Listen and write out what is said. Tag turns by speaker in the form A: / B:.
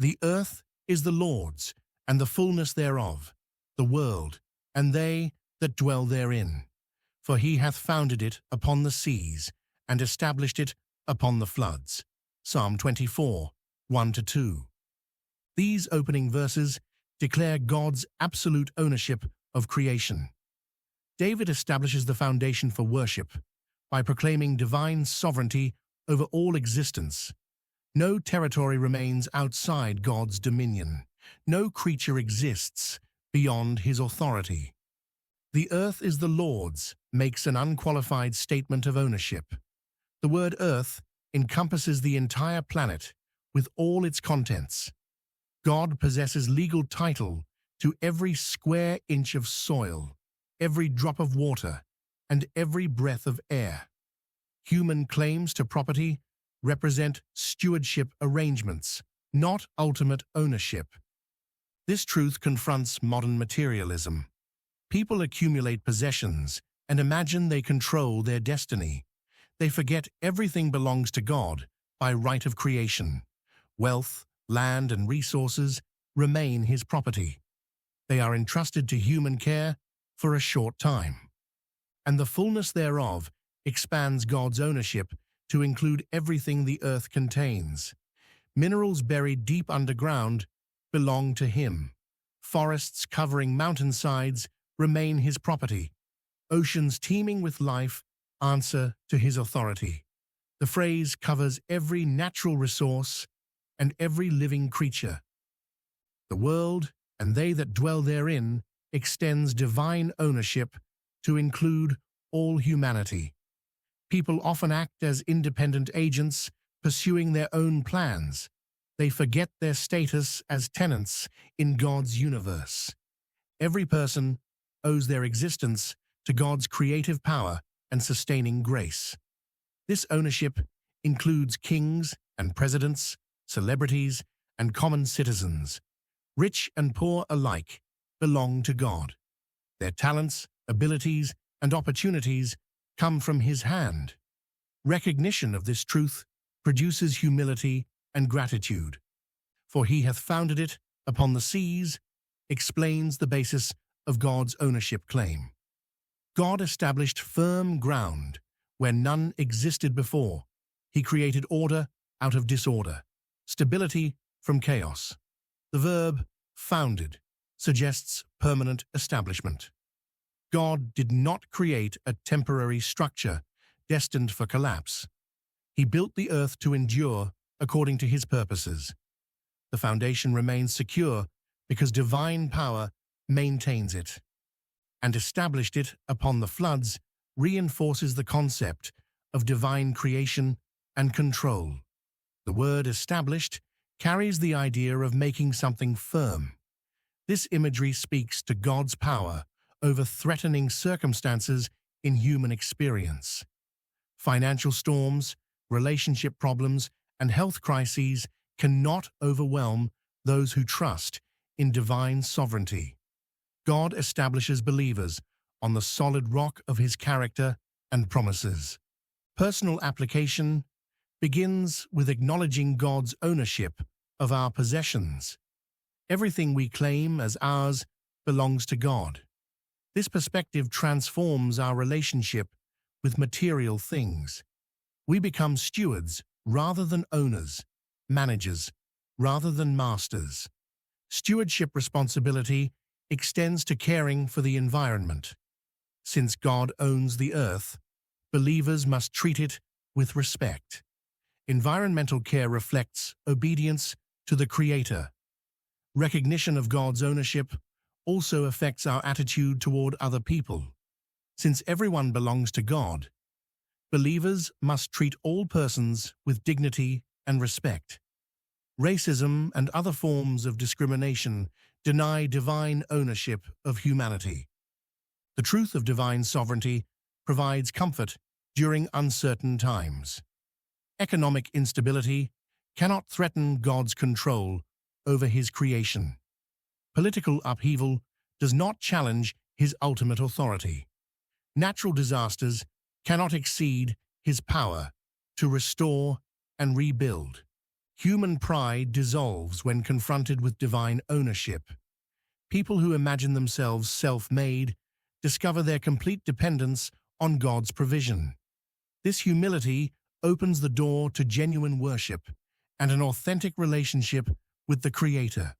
A: The earth is the Lord's, and the fullness thereof, the world, and they that dwell therein. For he hath founded it upon the seas, and established it upon the floods. Psalm 24, 1-2. These opening verses declare God's absolute ownership of creation. David establishes the foundation for worship by proclaiming divine sovereignty over all existence. No territory remains outside God's dominion. No creature exists beyond his authority. The earth is the Lord's makes an unqualified statement of ownership. The word earth encompasses the entire planet with all its contents. God possesses legal title to every square inch of soil, every drop of water, and every breath of air. Human claims to property represent stewardship arrangements, not ultimate ownership. This truth confronts modern materialism. People accumulate possessions and imagine they control their destiny. They forget everything belongs to God by right of creation. Wealth, land, and resources remain his property. They are entrusted to human care for a short time. And the fullness thereof expands God's ownership to include everything the earth contains. Minerals buried deep underground belong to him. Forests covering mountainsides remain his property. Oceans teeming with life answer to his authority. The phrase covers every natural resource and every living creature. The world, and they that dwell therein, extends divine ownership to include all humanity. People often act as independent agents, pursuing their own plans. They forget their status as tenants in God's universe. Every person owes their existence to God's creative power and sustaining grace. This ownership includes kings and presidents, celebrities, and common citizens. Rich and poor alike belong to God. Their talents, abilities, and opportunities come from his hand. Recognition of this truth produces humility and gratitude. For he hath founded it upon the seas, explains the basis of God's ownership claim. God established firm ground where none existed before. He created order out of disorder, stability from chaos. The verb founded suggests permanent establishment. God did not create a temporary structure destined for collapse. He built the earth to endure according to his purposes. The foundation remains secure because divine power maintains it. And established it upon the floods reinforces the concept of divine creation and control. The word established carries the idea of making something firm. This imagery speaks to God's power over threatening circumstances in human experience. Financial storms, relationship problems, and health crises cannot overwhelm those who trust in divine sovereignty. God establishes believers on the solid rock of his character and promises. Personal application begins with acknowledging God's ownership of our possessions. Everything we claim as ours belongs to God. This perspective transforms our relationship with material things. We become stewards rather than owners, managers rather than masters. Stewardship responsibility extends to caring for the environment. Since God owns the earth, believers must treat it with respect. Environmental care reflects obedience to the Creator. Recognition of God's ownership also affects our attitude toward other people. Since everyone belongs to God, believers must treat all persons with dignity and respect. Racism and other forms of discrimination deny divine ownership of humanity. The truth of divine sovereignty provides comfort during uncertain times. Economic instability cannot threaten God's control over his creation. Political upheaval does not challenge his ultimate authority. Natural disasters cannot exceed his power to restore and rebuild. Human pride dissolves when confronted with divine ownership. People who imagine themselves self-made discover their complete dependence on God's provision. This humility opens the door to genuine worship and an authentic relationship with the Creator.